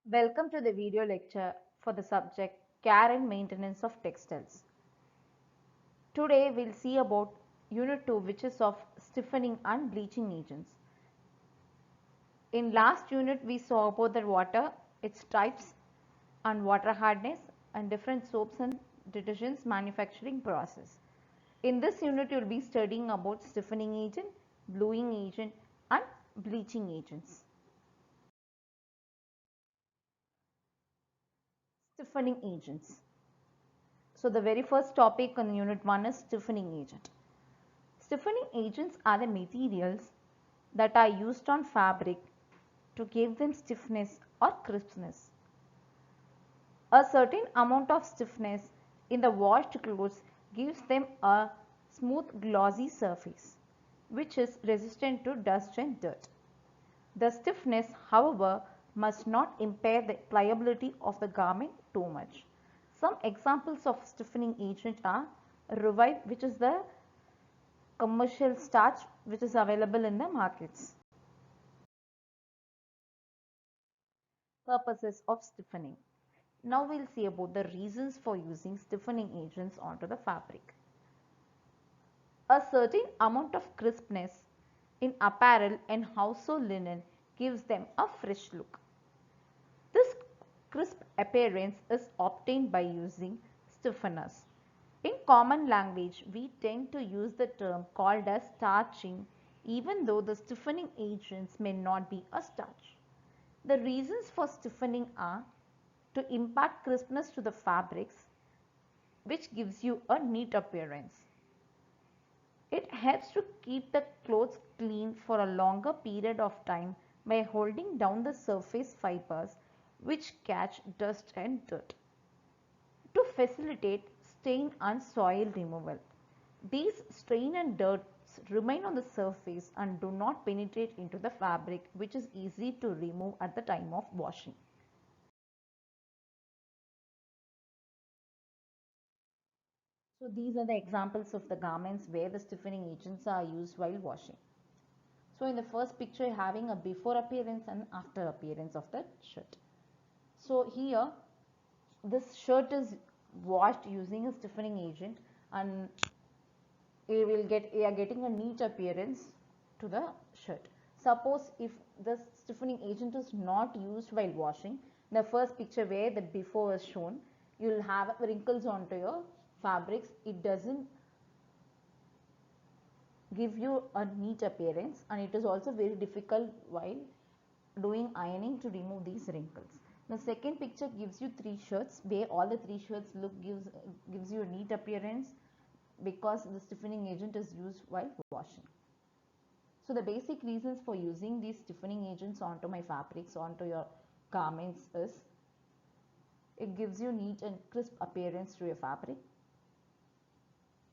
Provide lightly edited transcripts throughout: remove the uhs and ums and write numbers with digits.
Welcome to the video lecture for the subject Care and Maintenance of Textiles. Today we'll see about Unit 2, which is of stiffening and bleaching agents. In last unit we saw about the water, its types and water hardness and different soaps and detergents manufacturing process. In this unit you will be studying about stiffening agent, bluing agent and bleaching agents. Stiffening agents. So the very first topic in unit 1 is stiffening agent. Stiffening agents are the materials that are used on fabric to give them stiffness or crispness. A certain amount of stiffness in the washed clothes gives them a smooth glossy surface which is resistant to dust and dirt. The stiffness, however, must not impair the pliability of the garment too much. Some examples of stiffening agent are Revive, which is the commercial starch which is available in the markets. Purposes of stiffening. Now we'll see about the reasons for using stiffening agents onto the fabric. A certain amount of crispness in apparel and household linen gives them a fresh look. This crisp appearance is obtained by using stiffeners. In common language, we tend to use the term called as starching even though the stiffening agents may not be a starch. The reasons for stiffening are to impart crispness to the fabrics, which gives you a neat appearance. It helps to keep the clothes clean for a longer period of time by holding down the surface fibers which catch dust and dirt. To facilitate stain and soil removal. These stain and dirt remain on the surface and do not penetrate into the fabric, which is easy to remove at the time of washing. So these are the examples of the garments where the stiffening agents are used while washing. So in the first picture having a before appearance and after appearance of the shirt. So here this shirt is washed using a stiffening agent and we are getting a neat appearance to the shirt. Suppose if the stiffening agent is not used while washing, the first picture where the before is shown, you will have wrinkles onto your fabrics. It doesn't give you a neat appearance and it is also very difficult while doing ironing to remove these wrinkles. The second picture gives you three shirts where all the three shirts look gives you a neat appearance because the stiffening agent is used while washing. So the basic reasons for using these stiffening agents onto my fabrics, onto your garments is it gives you neat and crisp appearance to your fabric.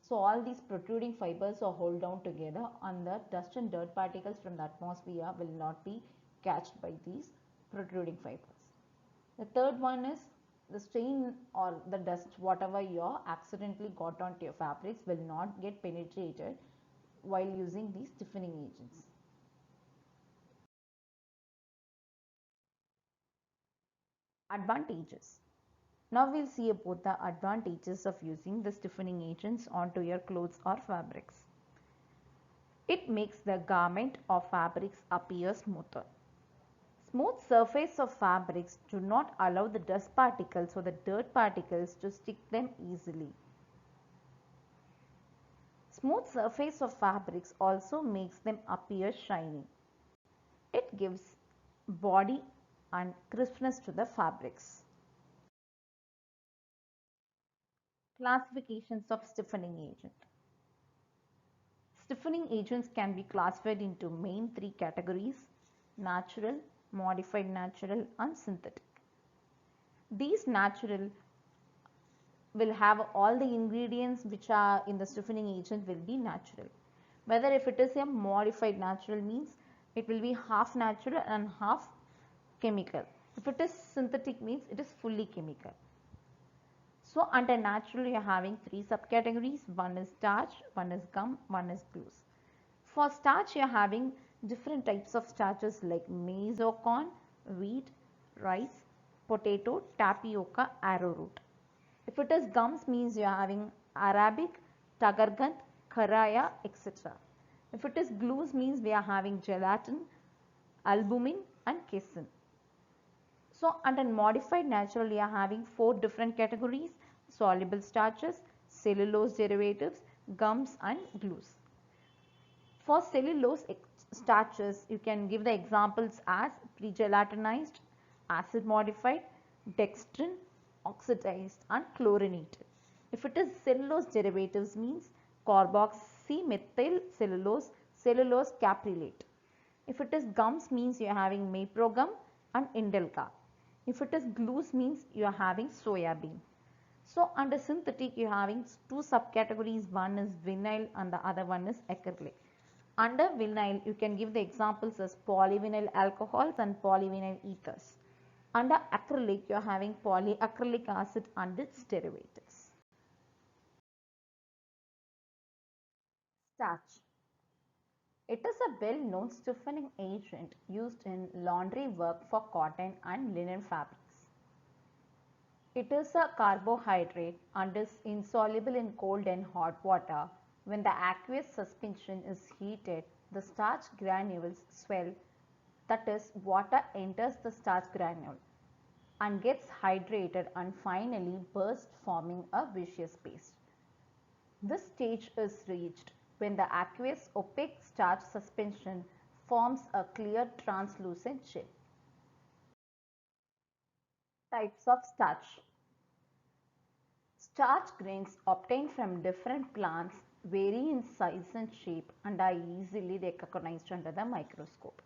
So all these protruding fibers are hold down together and the dust and dirt particles from the atmosphere will not be catched by these protruding fibers. The third one is the stain or the dust whatever you accidentally got onto your fabrics will not get penetrated while using these stiffening agents. Advantages. Now we'll see about the advantages of using the stiffening agents onto your clothes or fabrics. It makes the garment or fabrics appear smoother. Smooth surface of fabrics do not allow the dust particles or the dirt particles to stick them easily. Smooth surface of fabrics also makes them appear shiny. It gives body and crispness to the fabrics. Classifications of stiffening agent. Stiffening agents can be classified into main three categories: natural, modified natural and synthetic. These natural will have all the ingredients which are in the stiffening agent will be natural. Whether if it is a modified natural means it will be half natural and half chemical. If it is synthetic means it is fully chemical. So under natural you are having three subcategories. One is starch, one is gum, one is glues. For starch you are having different types of starches like maize or corn, wheat, rice, potato, tapioca, arrowroot. If it is gums, means you are having Arabic, Tagargand, Karaya, etc. If it is glues, means we are having gelatin, albumin and casein. So under modified natural, we are having 4 different categories: soluble starches, cellulose derivatives, gums and glues. For cellulose starches, you can give the examples as pre-gelatinized, acid modified, dextrin, oxidized and chlorinated. If it is cellulose derivatives, means carboxymethyl cellulose, cellulose caprylate. If it is gums, means you are having maprogum and indelga. If it is glues, means you are having soya bean. So under synthetic, you are having 2 subcategories. One is vinyl and the other one is acrylic. Under vinyl, you can give the examples as polyvinyl alcohols and polyvinyl ethers. Under acrylic, you are having polyacrylic acid and its derivatives. Starch. It is a well-known stiffening agent used in laundry work for cotton and linen fabrics. It is a carbohydrate and is insoluble in cold and hot water. When the aqueous suspension is heated, the starch granules swell, that is, water enters the starch granule and gets hydrated and finally bursts, forming a viscous paste. This stage is reached when the aqueous opaque starch suspension forms a clear translucent gel. Types of starch. Starch grains obtained from different plants vary in size and shape and are easily recognized under the microscope.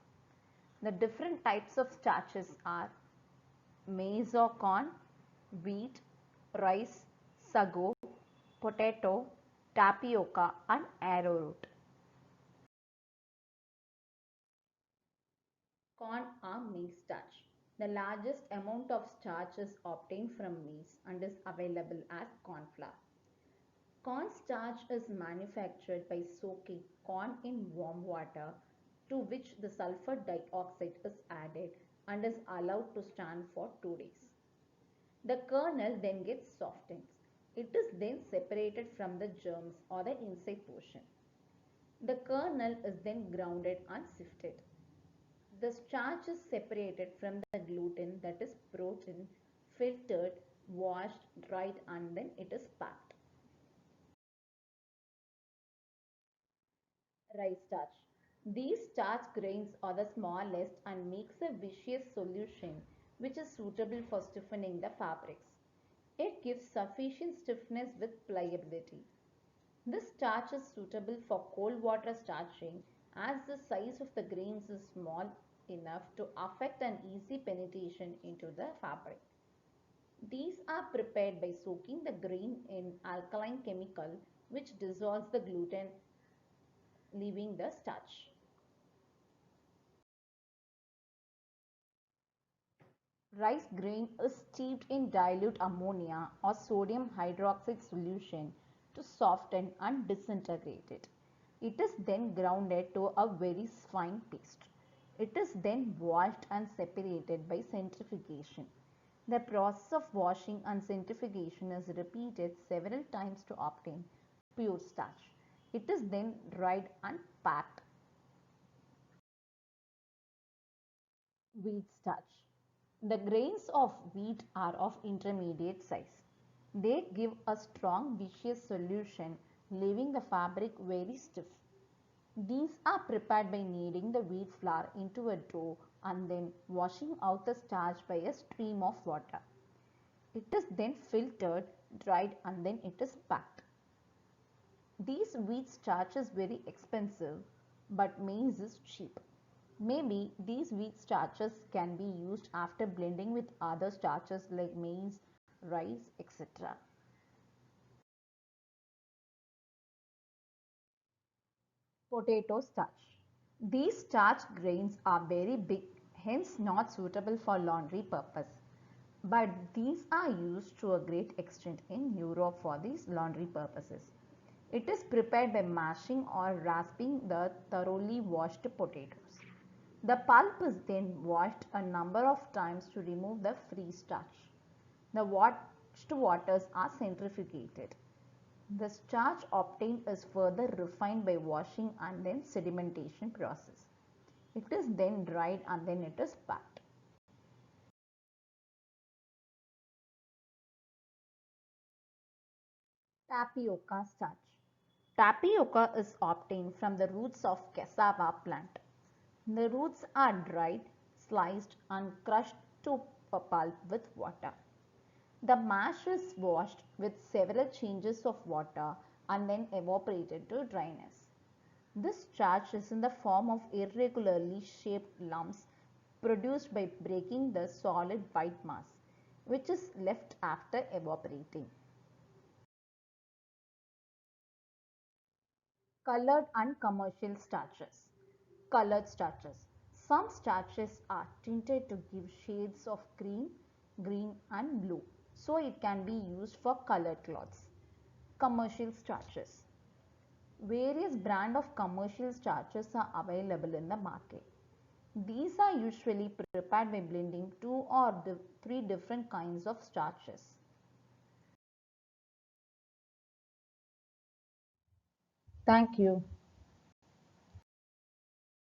The different types of starches are maize or corn, wheat, rice, sago, potato, tapioca and arrowroot. Corn or maize starch. The largest amount of starch is obtained from maize and is available as corn flour. Corn starch is manufactured by soaking corn in warm water to which the sulfur dioxide is added and is allowed to stand for 2 days. The kernel then gets softened. It is then separated from the germs or the inside portion. The kernel is then grounded and sifted. The starch is separated from the gluten, that is protein, filtered, washed, dried and then it is packed. Rice starch. These starch grains are the smallest and makes a viscous solution which is suitable for stiffening the fabrics. It gives sufficient stiffness with pliability. This starch is suitable for cold water starching as the size of the grains is small enough to affect an easy penetration into the fabric. These are prepared by soaking the grain in alkaline chemical which dissolves the gluten, leaving the starch. Rice grain is steeped in dilute ammonia or sodium hydroxide solution to soften and disintegrate it. It is then grounded to a very fine paste. It is then washed and separated by centrifugation. The process of washing and centrifugation is repeated several times to obtain pure starch. It is then dried and packed. Wheat starch. The grains of wheat are of intermediate size. They give a strong viscous solution, leaving the fabric very stiff. These are prepared by kneading the wheat flour into a dough and then washing out the starch by a stream of water. It is then filtered, dried and then it is packed. These wheat starch is very expensive, but maize is cheap. Maybe these wheat starches can be used after blending with other starches like maize, rice, etc. Potato starch. These starch grains are very big, hence not suitable for laundry purpose. But these are used to a great extent in Europe for these laundry purposes. It is prepared by mashing or rasping the thoroughly washed potatoes. The pulp is then washed a number of times to remove the free starch. The washed waters are centrifugated. The starch obtained is further refined by washing and then sedimentation process. It is then dried and then it is packed. Tapioca starch. Tapioca is obtained from the roots of cassava plant. The roots are dried, sliced and crushed to a pulp with water. The mash is washed with several changes of water and then evaporated to dryness. This starch is in the form of irregularly shaped lumps produced by breaking the solid white mass, which is left after evaporating. Colored and commercial starches. Colored starches. Some starches are tinted to give shades of green, green and blue, so it can be used for colored cloths. Commercial starches. Various brand of commercial starches are available in the market. These are usually prepared by blending two or three different kinds of starches. Thank you.